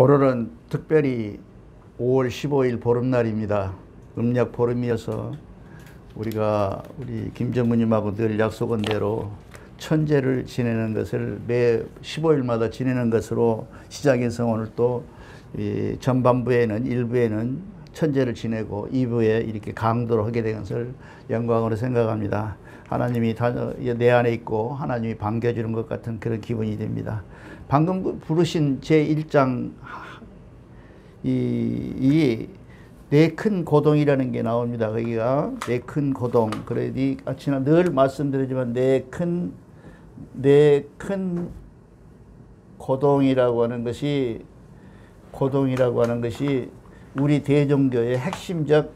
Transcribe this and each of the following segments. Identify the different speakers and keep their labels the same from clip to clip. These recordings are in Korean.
Speaker 1: 오늘은 특별히 5월 15일 보름날입니다. 음력 보름이어서 우리 김전무님하고 늘 약속한 대로 천재를 지내는 것을 매 15일마다 지내는 것으로 시작해서 오늘 또 전반부에는 1부에는 천재를 지내고 2부에 이렇게 강도를 하게 된 것을 영광으로 생각합니다. 하나님이 내 안에 있고 하나님이 반겨주는 것 같은 그런 기분이 됩니다. 방금 부르신 제1장 내 큰 고동이라는 게 나옵니다. 거기가 내 큰 고동. 그래 아침에 늘 말씀드리지만 내 큰 고동이라고 하는 것이 우리 대종교의 핵심적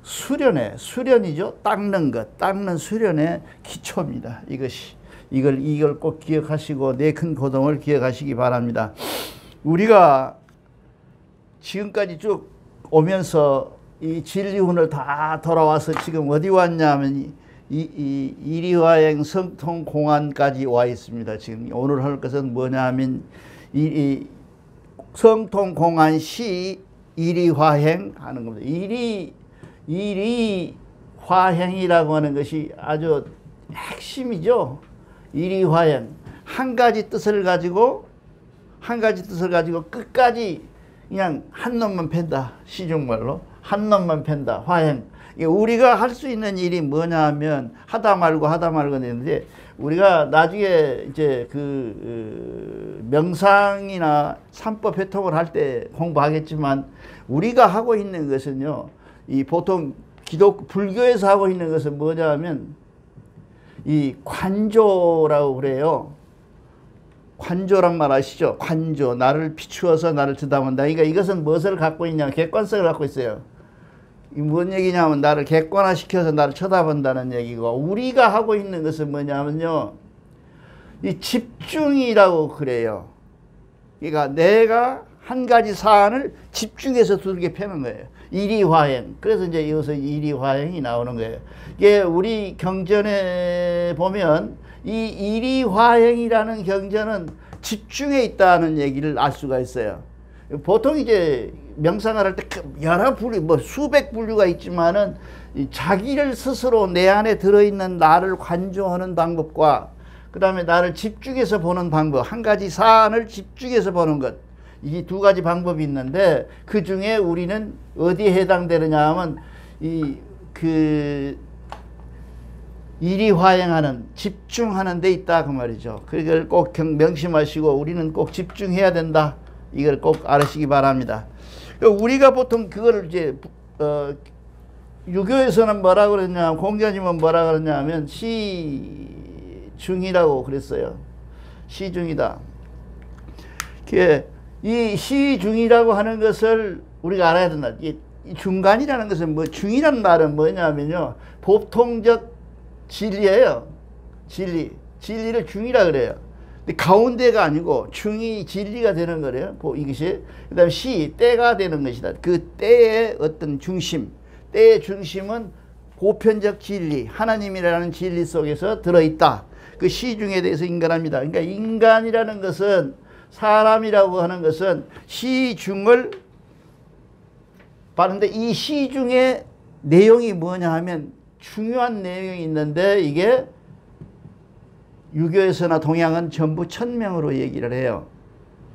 Speaker 1: 수련이죠. 닦는 수련의 기초입니다. 이걸 꼭 기억하시고 내 큰 고동을 기억하시기 바랍니다. 우리가 지금까지 쭉 오면서 이 진리훈을 다 돌아와서 지금 어디 왔냐면 이리화행 성통공안까지 와 있습니다. 지금 오늘 할 것은 뭐냐 하면 성통공안시 이리화행 하는 겁니다. 이리화행이라고 하는 것이 아주 핵심이죠. 이리화행. 한 가지 뜻을 가지고 끝까지 그냥 한 놈만 팬다. 시중말로 한 놈만 팬다. 화행. 우리가 할 수 있는 일이 뭐냐 하면 하다 말고 되는데, 우리가 나중에 이제 명상이나 삼법 회통을 할 때 공부하겠지만, 우리가 하고 있는 것은요, 보통 불교에서 하고 있는 것은 뭐냐 하면 이 관조라고 그래요. 관조란 말 아시죠? 관조. 나를 비추어서 나를 쳐다본다. 그러니까 이것은 무엇을 갖고 있냐? 객관성을 갖고 있어요. 이 뭔 얘기냐면 나를 객관화시켜서 나를 쳐다본다는 얘기고, 우리가 하고 있는 것은 뭐냐면요, 이 집중이라고 그래요. 그러니까 내가 한 가지 사안을 집중해서 두들겨 패는 거예요. 이리화행. 그래서 이제 여기서 이리화행이 나오는 거예요. 이게 우리 경전에 보면 이 이리화행이라는 경전은 집중에 있다는 얘기를 알 수가 있어요. 보통 이제 명상을 할 때 여러 분류, 수백 분류가 있지만은 자기를 스스로 내 안에 들어있는 나를 관조하는 방법과 그 다음에 나를 집중해서 보는 방법, 한 가지 사안을 집중해서 보는 것, 이 두 가지 방법이 있는데, 그 중에 우리는 어디에 해당되느냐 하면 이리화행하는, 집중하는 데 있다 그 말이죠. 그걸 꼭 명심하시고 우리는 꼭 집중해야 된다. 이걸 꼭 알으시기 바랍니다. 우리가 보통 그걸 이제 유교에서는 뭐라 그러냐, 공자님은 뭐라 그러냐 하면 시중이라고 그랬어요. 시중이다. 이 시중이라고 하는 것을 우리가 알아야 된다. 이 중간이라는 것은 중이라는 말은 뭐냐면요, 보통적 진리예요. 진리를 중이라 그래요. 근데 가운데가 아니고 중이 진리가 되는 거래요. 이것이. 그 다음에 때가 되는 것이다. 그 때의 어떤 중심, 때의 중심은 보편적 진리, 하나님이라는 진리 속에서 들어있다. 그 시중에 대해서 인간합니다. 그러니까 인간이라는 것은, 사람이라고 하는 것은 시중을 봤는데, 이 시중의 내용이 뭐냐 하면 중요한 내용이 있는데, 이게 유교에서나 동양은 전부 천명으로 얘기를 해요.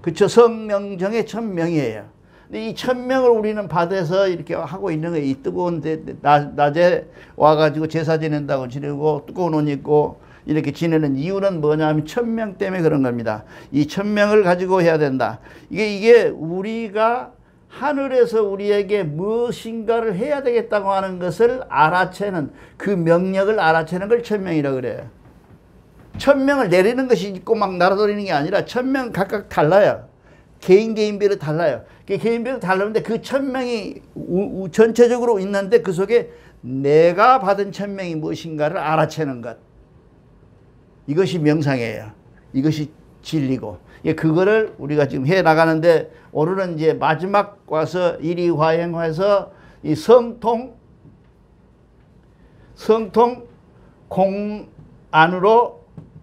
Speaker 1: 그쵸? 성명정의 천명이에요. 근데 이 천명을 우리는 받아서 이렇게 하고 있는 거예요. 이 뜨거운 낮에 와가지고 제사 지낸다고 지내고 뜨거운 옷 입고 이렇게 지내는 이유는 뭐냐 하면 천명 때문에 그런 겁니다. 이 천명을 가지고 해야 된다. 이게 우리가 하늘에서 우리에게 무엇인가를 해야 되겠다고 하는 것을 알아채는, 그 명령을 알아채는 걸 천명이라고 그래요. 천명을 내리는 것이 있고 막 날아다니는 게 아니라, 천명 각각 달라요. 개인별로 달라요. 개인별로 다르는데 그 천명이 전체적으로 있는데, 그 속에 내가 받은 천명이 무엇인가를 알아채는 것. 이것이 명상이에요. 이것이 진리고. 그거를 우리가 지금 해 나가는데, 오늘은 이제 마지막 와서 이리화행해서 이 성통 공안으로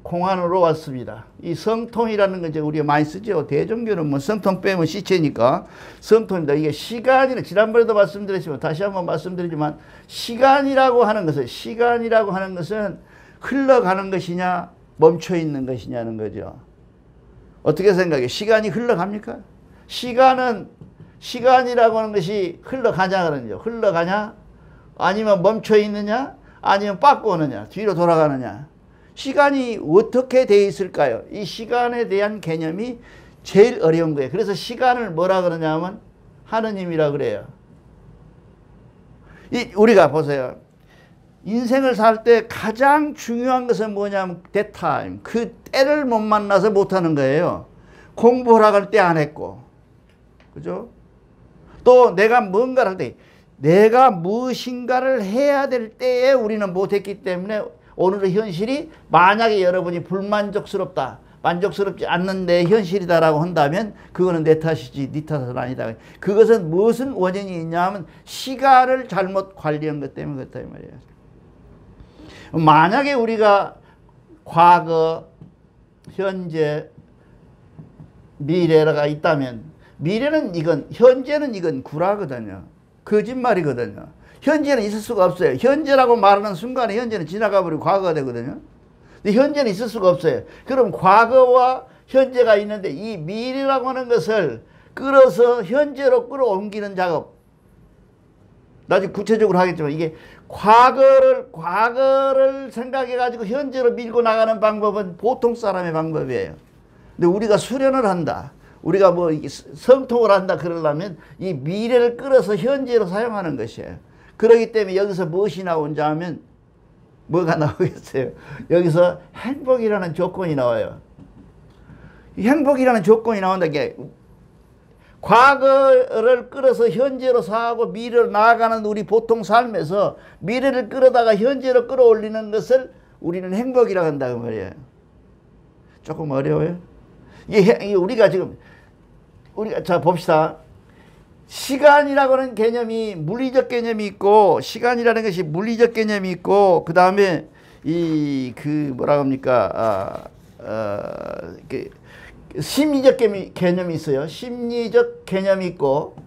Speaker 1: 공안으로 왔습니다. 이 성통이라는 건 이제 우리가 많이 쓰죠. 대종교는 뭐 성통 빼면 시체니까 성통입니다. 이게 시간이라 지난번에도 말씀드렸지만 다시 한번 말씀드리지만 시간이라고 하는 것은 흘러가는 것이냐 멈춰 있는 것이냐는 거죠. 어떻게 생각해요? 시간이 흘러갑니까? 시간이라고 하는 것이 흘러가냐 그러죠. 흘러가냐? 아니면 멈춰 있느냐? 아니면 빠꾸 오느냐? 뒤로 돌아가느냐? 시간이 어떻게 되어 있을까요? 이 시간에 대한 개념이 제일 어려운 거예요. 그래서 시간을 뭐라 그러냐면 하느님이라 그래요. 우리가 보세요. 인생을 살 때 가장 중요한 것은 뭐냐면 대타임. 그 때를 못 만나서 못하는 거예요. 공부하라고 할 때 안 했고. 그죠? 또 내가 뭔가를 할 때 내가 무엇인가를 해야 될 때에 우리는 못했기 때문에 오늘의 현실이 만약에 여러분이 불만족스럽다. 만족스럽지 않는 내 현실이다라고 한다면 그거는 내 탓이지 네 탓은 아니다. 그것은 무슨 원인이 있냐 하면 시간을 잘못 관리한 것 때문에 그렇다 이 말이에요. 만약에 우리가 과거, 현재, 미래가 있다면 미래는 이건 현재는 이건 구라거든요. 거짓말이거든요. 현재는 있을 수가 없어요. 현재라고 말하는 순간에 현재는 지나가 버리고 과거가 되거든요. 근데 현재는 있을 수가 없어요. 그럼 과거와 현재가 있는데 이 미래라고 하는 것을 끌어서 현재로 끌어옮기는 작업. 나중에 구체적으로 하겠지만 이게 과거를 생각해 가지고 현재로 밀고 나가는 방법은 보통 사람의 방법이에요. 근데 우리가 수련을 한다. 우리가 뭐 성통을 한다 그러려면 이 미래를 끌어서 현재로 사용하는 것이에요. 그렇기 때문에 여기서 무엇이 나오는지 하면 뭐가 나오겠어요? 여기서 행복이라는 조건이 나와요. 행복이라는 조건이 나온다는 게 과거를 끌어서 현재로 사고 미래로 나아가는 우리 보통 삶에서 미래를 끌어다가 현재로 끌어올리는 것을 우리는 행복이라고 한다고 말이에요. 조금 어려워요? 이게 우리가 자 봅시다. 시간이라고 하는 개념이 물리적 개념이 있고 시간이라는 것이 물리적 개념이 있고 그 다음에 뭐라고 합니까? 심리적 개념이 있어요. 심리적 개념이 있고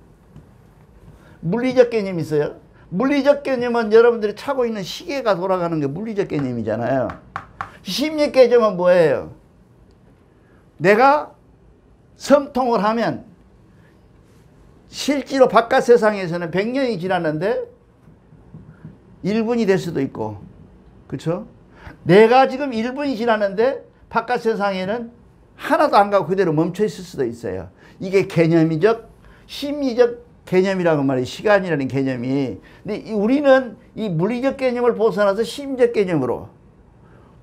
Speaker 1: 물리적 개념이 있어요. 물리적 개념은 여러분들이 차고 있는 시계가 돌아가는 게 물리적 개념이잖아요. 심리적 개념은 뭐예요? 내가 성통을 하면 실제로 바깥 세상에서는 100년이 지났는데 1분이 될 수도 있고 그렇죠? 내가 지금 1분이 지났는데 바깥 세상에는 하나도 안 가고 그대로 멈춰 있을 수도 있어요. 이게 개념이적 심리적 개념이라고 말해요. 시간이라는 개념이. 근데 우리는 이 물리적 개념을 벗어나서 심리적 개념으로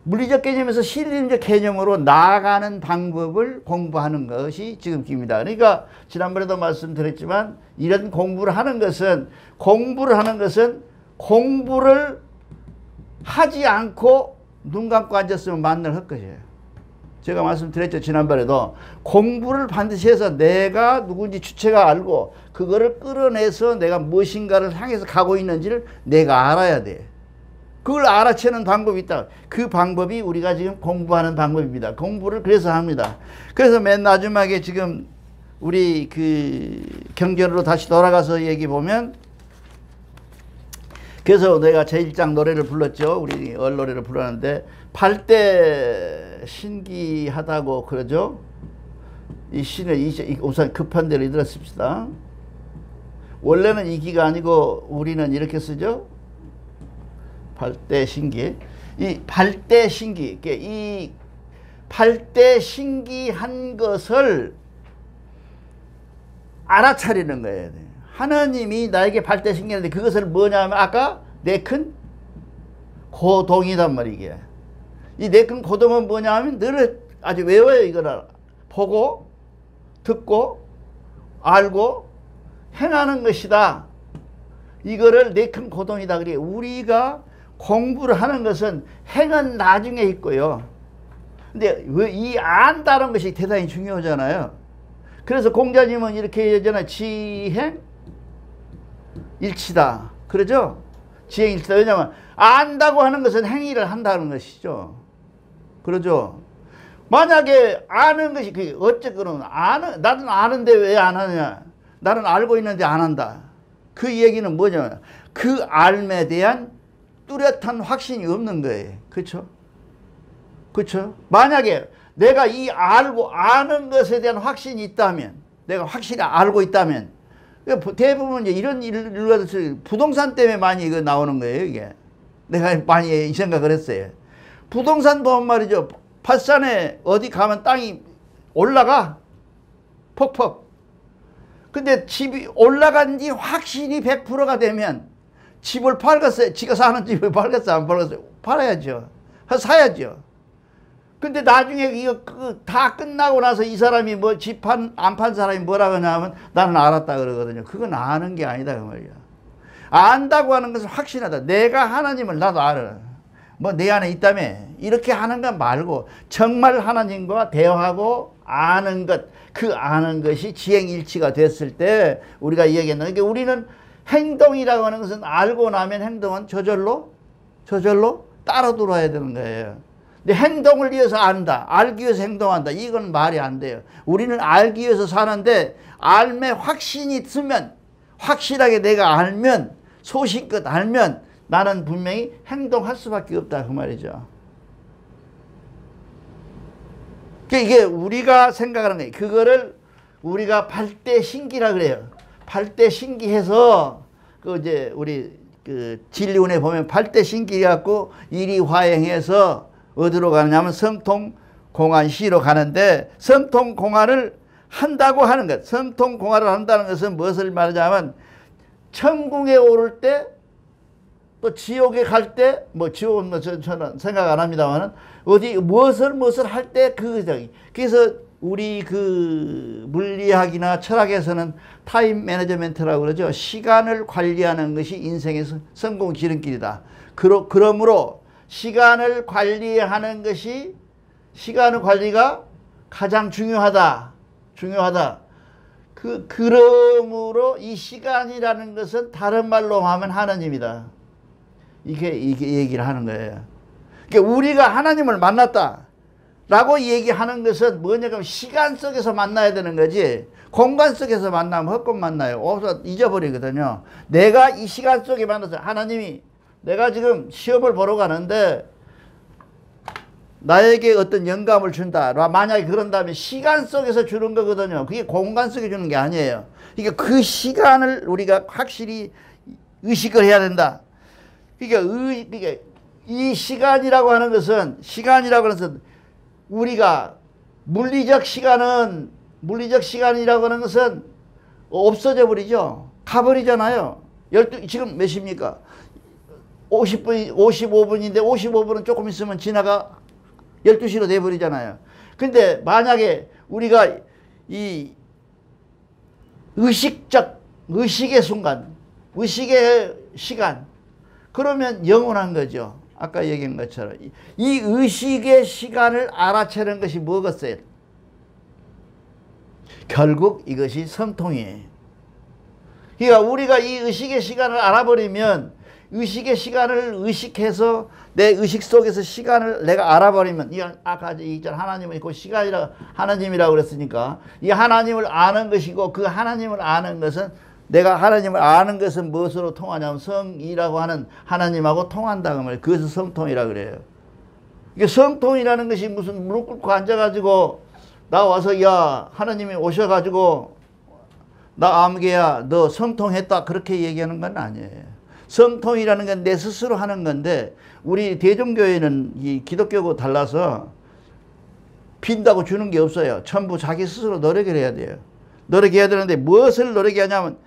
Speaker 1: 물리적 개념에서 심리적 개념으로 나아가는 방법을 공부하는 것이 지금 기입니다. 그러니까 지난번에도 말씀드렸지만 이런 공부를 하는 것은 공부를 하지 않고 눈 감고 앉았으면 만날 헛것이에요. 제가 말씀드렸죠. 지난번에도 공부를 반드시 해서 내가 누군지 주체가 알고 그거를 끌어내서 내가 무엇인가를 향해서 가고 있는지를 내가 알아야 돼. 그걸 알아채는 방법이 있다. 그 방법이 우리가 지금 공부하는 방법입니다. 공부를 그래서 합니다. 그래서 맨 마지막에 지금 우리 그 경전으로 다시 돌아가서 얘기 보면 그래서 내가 제1장 노래를 불렀죠. 우리 얼노래를 불렀는데 팔대 신기하다고 그러죠. 이 시는 우선 급한 대로 읽었습시다. 원래는 이 기가 아니고 우리는 이렇게 쓰죠. 팔대 신기. 이 팔대 신기. 이 팔대 신기한 것을 알아차리는 거예요. 하나님이 나에게 팔대 신기한데 그것을 뭐냐 하면 아까 내 큰 고동이단 말이게. 이 내 큰 고동은 뭐냐 하면 늘 아주 외워요. 이거를 보고 듣고 알고 행하는 것이다. 이거를 내 큰 고동이다. 그래 우리가 공부를 하는 것은 행은 나중에 있고요. 근데 이 안다는 것이 대단히 중요하잖아요. 그래서 공자님은 이렇게 얘기하잖아요. 지행 일치다. 그러죠? 지행 일치다. 왜냐하면 안다고 하는 것은 행위를 한다는 것이죠. 그러죠. 만약에 아는 것이 그게 어쨌거나 나는 아는데 왜 안 하냐? 나는 알고 있는데 안 한다. 그 얘기는 뭐냐? 그 알에 대한 뚜렷한 확신이 없는 거예요. 그렇죠? 그렇죠? 만약에 내가 이 알고 아는 것에 대한 확신이 있다면, 내가 확실히 알고 있다면, 대부분 이제 이런 일로 부동산 때문에 많이 이거 나오는 거예요. 이게 내가 많이 이 생각을 했어요. 부동산 보면 말이죠. 팔산에 어디 가면 땅이 올라가. 퍽퍽. 근데 집이 올라간 지 확실히 100%가 되면 집을 팔겠어요. 지가 사는 집을 팔겠어요? 안 팔겠어요? 팔아야죠. 사야죠. 근데 나중에 이거 다 끝나고 나서 이 사람이 뭐 집 안 판 사람이 뭐라 그러냐면 나는 알았다 그러거든요. 그건 아는 게 아니다 그 말이야. 안다고 하는 것은 확신하다. 내가 하나님을 나도 알아. 뭐 내 안에 있다며. 이렇게 하는 것 말고 정말 하나님과 대화하고 아는 것, 그 아는 것이 지행일치가 됐을 때 우리가 이야기했는데, 그러니까 우리는 행동이라고 하는 것은 알고 나면 행동은 저절로 따라 들어와야 되는 거예요. 근데 행동을 위해서 안다, 알기 위해서 행동한다, 이건 말이 안 돼요. 우리는 알기 위해서 사는데 알매 확신이 있으면, 확실하게 내가 알면, 소신껏 알면 나는 분명히 행동할 수밖에 없다 그 말이죠. 이게 우리가 생각하는 거예요. 그거를 우리가 발대신기라 그래요. 발대신기해서 그 이제 우리 그 진리운에 보면 발대신기 갖고 일이화행해서 어디로 가느냐면 성통공안시로 가는데, 성통공안을 한다고 하는 것, 성통공안을 한다는 것은 무엇을 말하자면 천궁에 오를 때 또 지옥에 갈 때, 뭐 지옥은 뭐 저는 생각 안 합니다만은 어디 무엇을 할 때 그래서 우리 그 물리학이나 철학에서는 타임 매니지먼트라고 그러죠. 시간을 관리하는 것이 인생의 성공 지름길이다. 그러므로 시간을 관리하는 것이, 시간의 관리가 가장 중요하다. 그러므로 이 시간이라는 것은 다른 말로 하면 하나님이다. 이게 얘기를 하는 거예요. 그러니까 우리가 하나님을 만났다 라고 얘기하는 것은 뭐냐 그러면 시간 속에서 만나야 되는 거지, 공간 속에서 만나면 헛것 만나요. 없어 잊어버리거든요. 내가 이 시간 속에 만나서 하나님이, 내가 지금 시험을 보러 가는데 나에게 어떤 영감을 준다. 만약에 그런다면 시간 속에서 주는 거거든요. 그게 공간 속에 주는 게 아니에요. 그러니까 그 시간을 우리가 확실히 의식을 해야 된다. 그러니까 이 시간이라고 하는 것은 우리가 물리적 시간이라고 하는 것은 없어져 버리죠. 가버리잖아요. 지금 몇 시입니까? 55분인데 55분은 조금 있으면 지나가 12시로 돼버리잖아요. 근데 만약에 우리가 이 의식의 순간, 의식의 시간, 그러면 영원한 거죠. 아까 얘기한 것처럼 이 의식의 시간을 알아채는 것이 뭐겠어요? 결국 이것이 성통이에요. 그러니까 우리가 이 의식의 시간을 알아버리면, 의식의 시간을 의식해서 내 의식 속에서 시간을 내가 알아버리면, 아까 있잖아, 하나님은 있고 시간이라 하나님이라고 그랬으니까 이 하나님을 아는 것이고, 그 하나님을 아는 것은, 내가 하나님을 아는 것은 무엇으로 통하냐면 성이라고 하는 하나님하고 통한다 그 말이에요. 그것을 성통이라 그래요. 이게 성통이라는 것이 무슨 무릎 꿇고 앉아가지고 나 와서 야 하나님이 오셔가지고 나 아무개야 너 성통했다 그렇게 얘기하는 건 아니에요. 성통이라는 건 내 스스로 하는 건데, 우리 대종교회는 이 기독교하고 달라서 빈다고 주는 게 없어요. 전부 자기 스스로 노력을 해야 돼요. 노력해야 되는데 무엇을 노력하냐면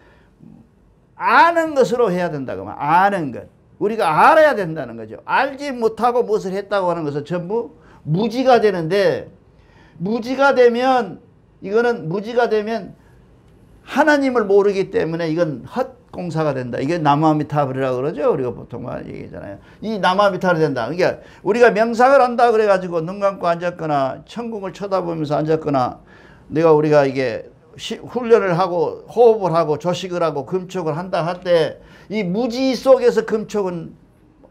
Speaker 1: 아는 것으로 해야 된다고 하면 아는 것. 우리가 알아야 된다는 거죠. 알지 못하고 무엇을 했다고 하는 것은 전부 무지가 되는데, 무지가 되면 하나님을 모르기 때문에 이건 헛공사가 된다. 이게 나무아미타불이라고 그러죠. 우리가 보통 얘기하잖아요. 이 나무아미타불이 된다. 그러니까 우리가 명상을 한다 그래가지고 눈 감고 앉았거나 천궁을 쳐다보면서 앉았거나, 우리가 이게 훈련을 하고 호흡을 하고 조식을 하고 금촉을 한다 할 때 이 무지 속에서 금촉은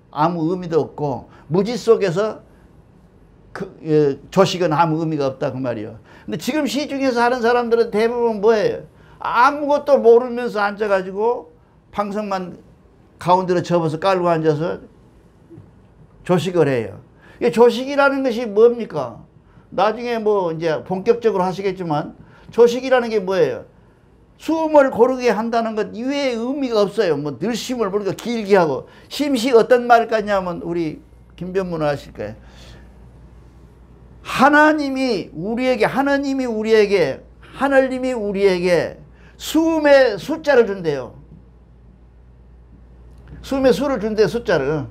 Speaker 1: 아무 의미도 없고, 무지 속에서 조식은 아무 의미가 없다 그 말이에요. 근데 지금 시중에서 하는 사람들은 대부분 뭐예요? 아무것도 모르면서 앉아가지고 방석만 가운데로 접어서 깔고 앉아서 조식을 해요. 이 조식이라는 것이 뭡니까? 나중에 뭐 이제 본격적으로 하시겠지만 조식이라는 게 뭐예요? 숨을 고르게 한다는 것 이외에 의미가 없어요. 뭐 들숨을 모르니까 길게 하고 심시 어떤 말을 갖냐면 우리 김변문을 하실 거예요. 하나님이 우리에게 하늘님이 우리에게 숨의 숫자를 준대요. 숨의 수를 준대요. 숫자를.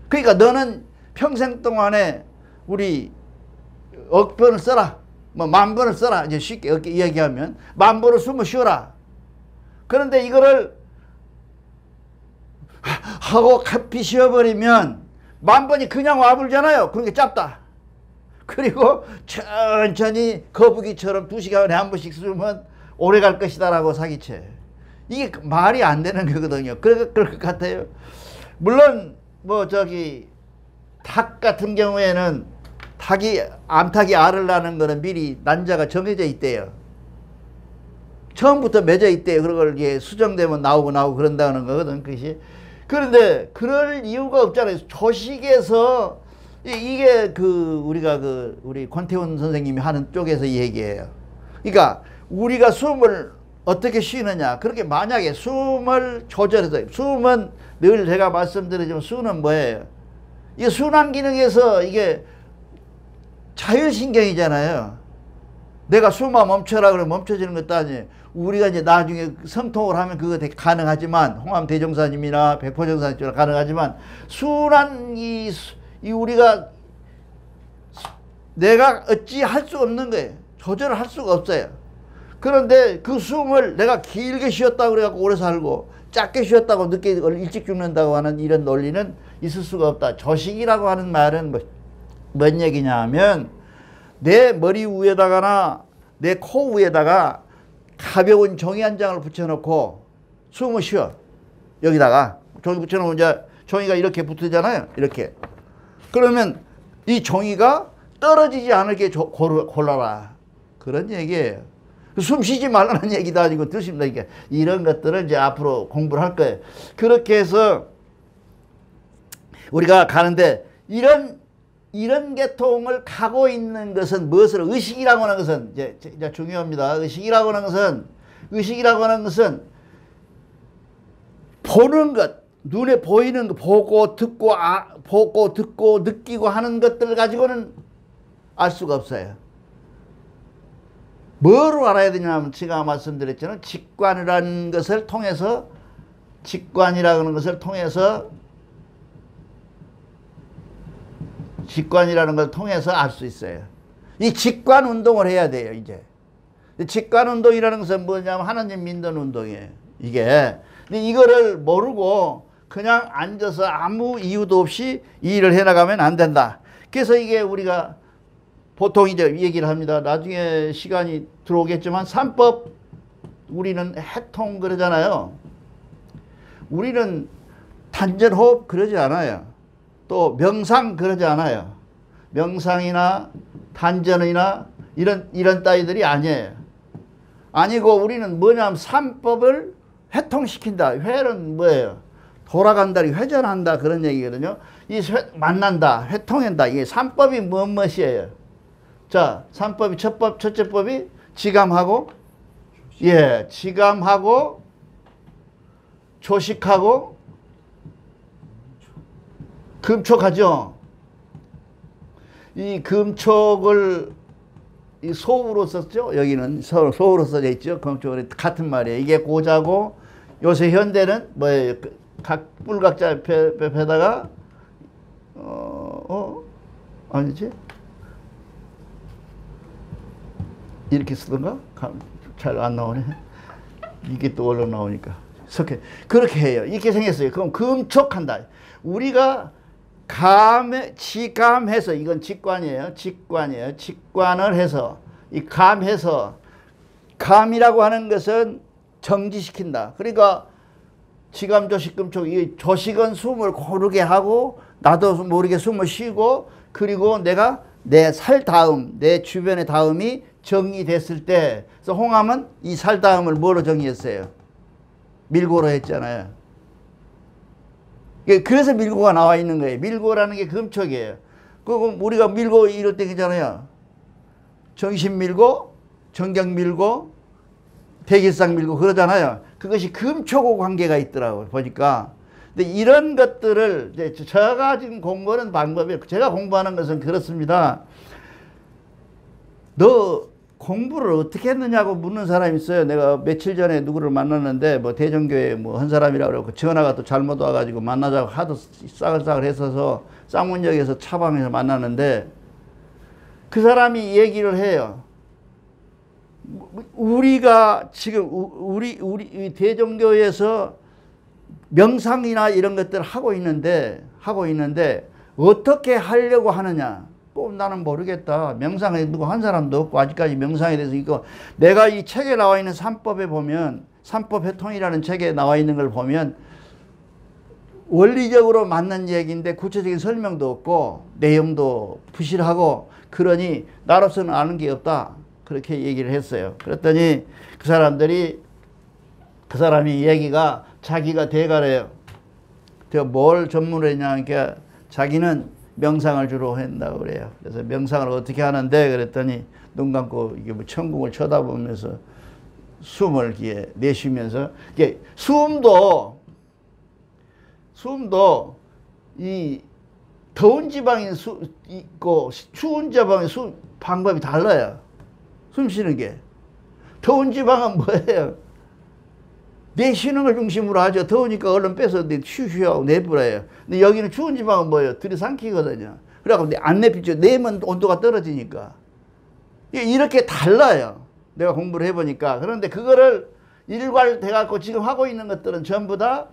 Speaker 1: 그러니까 너는 평생 동안에 우리 억번을 써라. 뭐 만번을 써라. 이제 쉽게 이야기하면 만번을 숨을 쉬어라. 그런데 이거를 하고 kap히 쉬어버리면 만번이 그냥 와불잖아요. 그러니까 짧다. 그리고 천천히 거북이처럼 2시간에 한 번씩 숨으면 오래 갈 것이다 라고 사기쳐. 이게 말이 안 되는 거거든요. 그럴 것 같아요. 물론 뭐 닭 같은 경우에는 암탉이 알을 낳는 거는 미리 난자가 정해져 있대요. 처음부터 맺어 있대요. 그걸 이게 수정되면 나오고 그런다는 거거든. 그것이. 그런데 그럴 이유가 없잖아요. 조식에서 이게 우리가 우리 권태훈 선생님이 하는 쪽에서 얘기해요. 그러니까 우리가 숨을 어떻게 쉬느냐. 그렇게 만약에 숨을 조절해서, 숨은 늘 제가 말씀드리지만 숨은 뭐예요? 이게 순환 기능에서 이게 자율신경이잖아요. 내가 숨아 멈춰라 그러면 멈춰지는 것도 아니에요. 우리가 이제 나중에 성통을 하면 그거 되게 가능하지만, 홍암 대종사님이나 백포정사님처럼 가능하지만, 순환이 우리가 내가 어찌 할 수 없는 거예요. 조절을 할 수가 없어요. 그런데 그 숨을 내가 길게 쉬었다고 그래갖고 오래 살고 짧게 쉬었다고 늦게 일찍 죽는다고 하는 이런 논리는 있을 수가 없다. 조식이라고 하는 말은 뭔 얘기냐 하면 내 머리 위에다가나 내 코 위에다가 가벼운 종이 한 장을 붙여놓고 숨을 쉬어. 여기다가 종이 붙여놓으면 이제 종이가 이렇게 붙으잖아요. 이렇게. 그러면 이 종이가 떨어지지 않게 골라라. 그런 얘기예요. 숨 쉬지 말라는 얘기도 아니고 드십니다. 이게 이런 것들을 이제 앞으로 공부를 할 거예요. 그렇게 해서 우리가 가는데 이런 계통을 가고 있는 것은 무엇을 의식이라고 하는 것은 이제 중요합니다. 의식이라고 하는 것은 보는 것, 눈에 보이는 거, 보고 듣고 느끼고 하는 것들 가지고는 알 수가 없어요. 뭐로 알아야 되냐면 제가 말씀드렸잖아요. 직관이라는 것을 통해서 알 수 있어요. 이 직관 운동을 해야 돼요. 이제 직관 운동이라는 것은 뭐냐면 하나님 믿는 운동이에요. 이게. 근데 이거를 모르고 그냥 앉아서 아무 이유도 없이 이 일을 해나가면 안 된다. 그래서 이게 우리가 보통 이제 얘기를 합니다. 나중에 시간이 들어오겠지만 삼법, 우리는 해통 그러잖아요. 우리는 단전호흡 그러지 않아요. 또 명상 그러지 않아요. 명상이나 단전이나 이런 따위들이 아니에요. 아니고 우리는 뭐냐면 삼법을 회통시킨다. 회는 뭐예요? 돌아간다, 회전한다 그런 얘기거든요. 만난다, 회통한다. 이게 삼법이 무엇이에요? 자, 삼법이 첫째 법이 지감하고, 지감하고, 조식하고, 금촉하죠. 이 금촉을 이 소우로 썼죠. 여기는 소우로 써져 있죠. 금촉은 같은 말이에요. 이게 고자고, 요새 현대는 뭐예요? 각 뿔각자 옆에다가 아니지? 이렇게 쓰던가? 잘 안 나오네. 이게 또 얼른 나오니까. 그렇게 해요. 이렇게 생겼어요. 그럼 금촉한다. 우리가 지감해서, 이건 직관이에요. 직관을 해서, 이 감해서, 감이라고 하는 것은 정지시킨다. 그러니까 지감, 조식, 금촉, 이 조식은 숨을 고르게 하고 나도 모르게 숨을 쉬고 그리고 내가 내 살 다음, 내 주변의 다음이 정리됐을 때, 그래서 홍함은 이 살 다음을 뭐로 정리했어요? 밀고로 했잖아요. 그래서 밀고가 나와 있는 거예요. 밀고라는 게 금촉이에요. 그럼 우리가 밀고 이럴 때 있잖아요. 정신 밀고, 정경 밀고, 대길상 밀고 그러잖아요. 그것이 금초고 관계가 있더라고요. 보니까. 근데 이런 것들을 제가 지금 공부하는 방법이, 제가 공부하는 것은 그렇습니다. 너 공부를 어떻게 했느냐고 묻는 사람이 있어요. 내가 며칠 전에 누구를 만났는데 뭐 대전교회 뭐 한 사람이라고 그러고 전화가 또 잘못 와가지고 만나자고 하도 싸글싸글 했어서 쌍문역에서 차방에서 만났는데 그 사람이 얘기를 해요. 우리가 지금 우리 대종교에서 명상이나 이런 것들을 하고 있는데 어떻게 하려고 하느냐? 나는 모르겠다. 명상에 누구 한 사람도 없고 아직까지 명상에 대해서 이거 내가 이 책에 나와 있는 삼법에 보면 삼법회통이라는 책에 나와 있는 걸 보면 원리적으로 맞는 얘기인데 구체적인 설명도 없고 내용도 부실하고 그러니 나로서는 아는 게 없다. 그렇게 얘기를 했어요. 그랬더니 그 사람이 얘기가 자기가 대가래요. 뭘 전문으로 했냐니까 자기는 명상을 주로 한다고 그래요. 그래서 명상을 어떻게 하는데 그랬더니 눈 감고 이게 뭐 천국을 쳐다보면서 숨을 이렇게 내쉬면서 이게 숨도 이 더운 지방에 있고 추운 지방에 방법이 달라요. 숨 쉬는 게. 더운 지방은 뭐예요? 내쉬는 걸 중심으로 하죠. 더우니까 얼른 빼서 휴휴 하고 내버려요. 근데 여기는 추운 지방은 뭐예요? 들이삼키거든요. 그래갖고 안 내비죠. 내면 온도가 떨어지니까. 이렇게 달라요. 내가 공부를 해보니까. 그런데 그거를 일괄돼갖고 지금 하고 있는 것들은 전부 다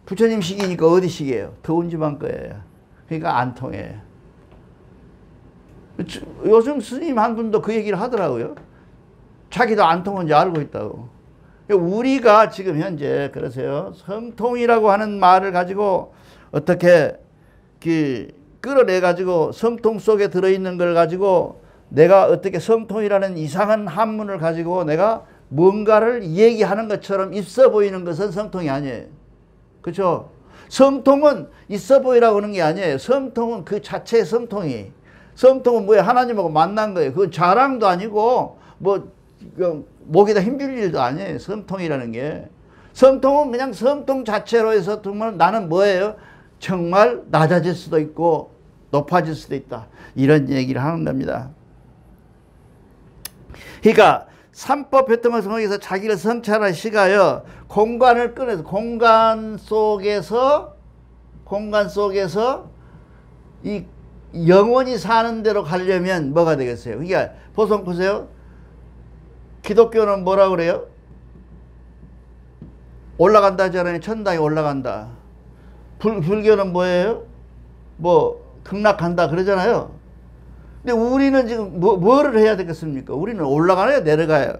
Speaker 1: 부처님 식이니까 어디 식이에요? 더운 지방 거예요. 그러니까 안 통해요. 요즘 스님 한 분도 그 얘기를 하더라고요. 자기도 안 통한지 알고 있다고. 우리가 지금 현재 그러세요. 성통이라고 하는 말을 가지고 어떻게 끌어내 가지고 성통 속에 들어있는 걸 가지고 내가 어떻게 성통이라는 이상한 한문을 가지고 내가 뭔가를 얘기하는 것처럼 있어 보이는 것은 성통이 아니에요. 그렇죠? 성통은 있어 보이라고 하는 게 아니에요. 성통은 그 자체의 성통이. 성통은 뭐예요? 하나님하고 만난 거예요. 그건 자랑도 아니고 뭐 목에다 힘줄 일도 아니에요. 성통이라는 게. 성통은 그냥 성통 자체로 해서 정말 나는 뭐예요? 정말 낮아질 수도 있고 높아질 수도 있다. 이런 얘기를 하는 겁니다. 그러니까 삼법회통을 성공해서 자기를 성찰하시가요. 공간을 꺼내서 공간 속에서 이 영원히 사는 대로 가려면 뭐가 되겠어요? 그러니까 보세요. 기독교는 뭐라 그래요? 올라간다 하잖아요. 천당에 올라간다. 불교는 뭐예요? 뭐 극락한다 그러잖아요. 근데 우리는 지금 뭐를 해야 되겠습니까? 우리는 올라가나요? 내려가요?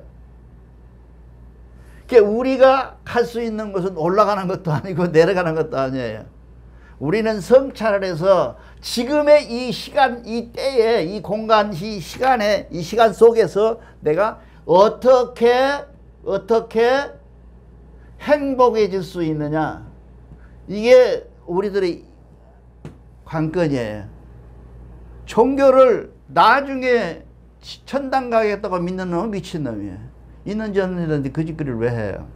Speaker 1: 그러니까 우리가 갈 수 있는 것은 올라가는 것도 아니고 내려가는 것도 아니에요. 우리는 성찰을 해서 지금의 이 시간, 이 때에, 이 공간, 이 시간에, 이 시간 속에서 내가 어떻게 행복해질 수 있느냐. 이게 우리들의 관건이에요. 종교를 나중에 천당 가겠다고 믿는 놈은 미친놈이에요. 있는지 없는지 그 짓거리를 왜 해요?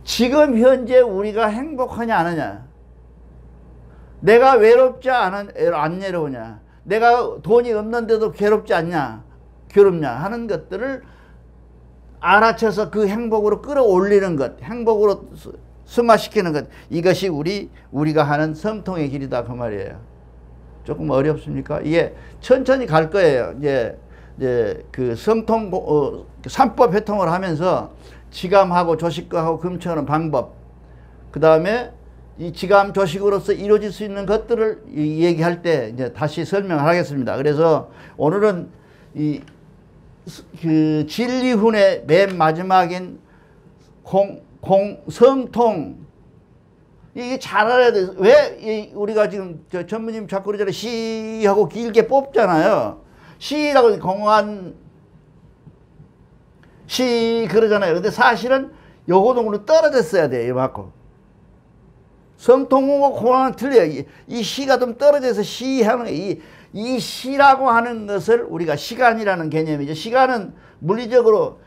Speaker 1: 지금 현재 우리가 행복하냐 안 하냐. 내가 외롭지 안 외로우냐. 내가 돈이 없는데도 괴롭지 않냐. 괴롭냐 하는 것들을 알아채서 그 행복으로 끌어올리는 것, 행복으로 승화시키는 것, 이것이 우리가 하는 성통의 길이다 그 말이에요. 조금 어렵습니까? 이게 천천히 갈 거예요. 이제 그 성통 삼법 회통을 하면서 지감하고 조식하고 금처하는 방법, 그 다음에 이 지감 조식으로서 이루어질 수 있는 것들을 얘기할 때 이제 다시 설명을 하겠습니다. 그래서 오늘은 그 진리훈의 맨 마지막인 성통, 이게 잘 알아야 돼. 왜 우리가 지금 저 전무님 자꾸 그러잖아요. 시 하고 길게 뽑잖아요. 시라고 공안 시 그러잖아요. 근데 사실은 요거동으로 떨어졌어야 돼요. 이만큼. 성통하고 공안은 틀려요. 이 시가 좀 떨어져서 시 하는 이 시라고 하는 것을 우리가 시간이라는 개념이죠. 시간은 물리적으로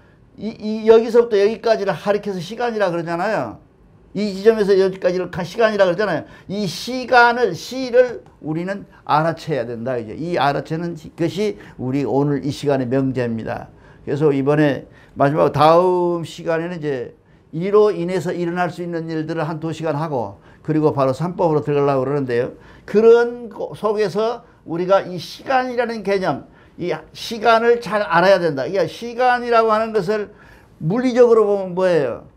Speaker 1: 여기서부터 여기까지를 가리켜서 시간이라 그러잖아요. 이 지점에서 여기까지를 시간이라 그러잖아요. 이 시를 우리는 알아채야 된다. 이제 이 알아채는 것이 우리 오늘 이 시간의 명제입니다. 그래서 이번에 마지막 다음 시간에는 이제 이로 인해서 일어날 수 있는 일들을 한 2시간 하고 그리고 바로 3법으로 들어가려고 그러는데요. 그런 속에서 우리가 이 시간이라는 개념, 이 시간을 잘 알아야 된다. 이 시간이라고 하는 것을 물리적으로 보면 뭐예요?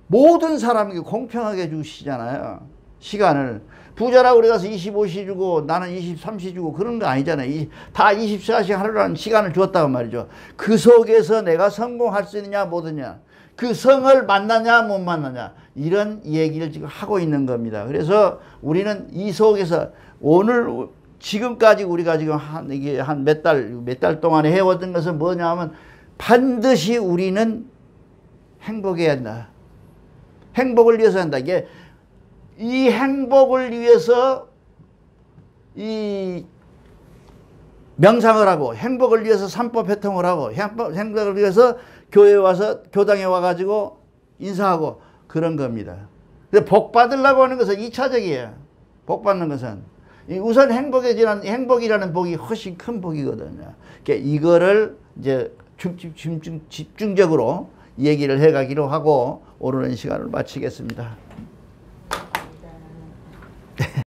Speaker 1: 모든 사람에게 공평하게 주시잖아요. 시간을. 부자라고 우리 가서 25시 주고 나는 23시 주고 그런 거 아니잖아요. 다 24시 하루라는 시간을 주었다고 말이죠. 그 속에서 내가 성공할 수 있느냐 못하냐. 그 성을 만나냐 못 만나냐. 이런 얘기를 지금 하고 있는 겁니다. 그래서 우리는 이 속에서 오늘 지금까지 우리가 지금 이게 한 몇 달 동안에 해왔던 것은 뭐냐 하면 반드시 우리는 행복해야 한다. 행복을 위해서 한다. 이게 이 행복을 위해서 이 명상을 하고 행복을 위해서 삼법 회통을 하고 행복을 위해서 교회에 와서 교당에 와가지고 인사하고 그런 겁니다. 근데 복 받으려고 하는 것은 2차적이에요. 복 받는 것은 우선 행복이라는 복이 훨씬 큰 복이거든요. 그러니까 이거를 이제 집중적으로 얘기를 해가기로 하고 오늘은 시간을 마치겠습니다.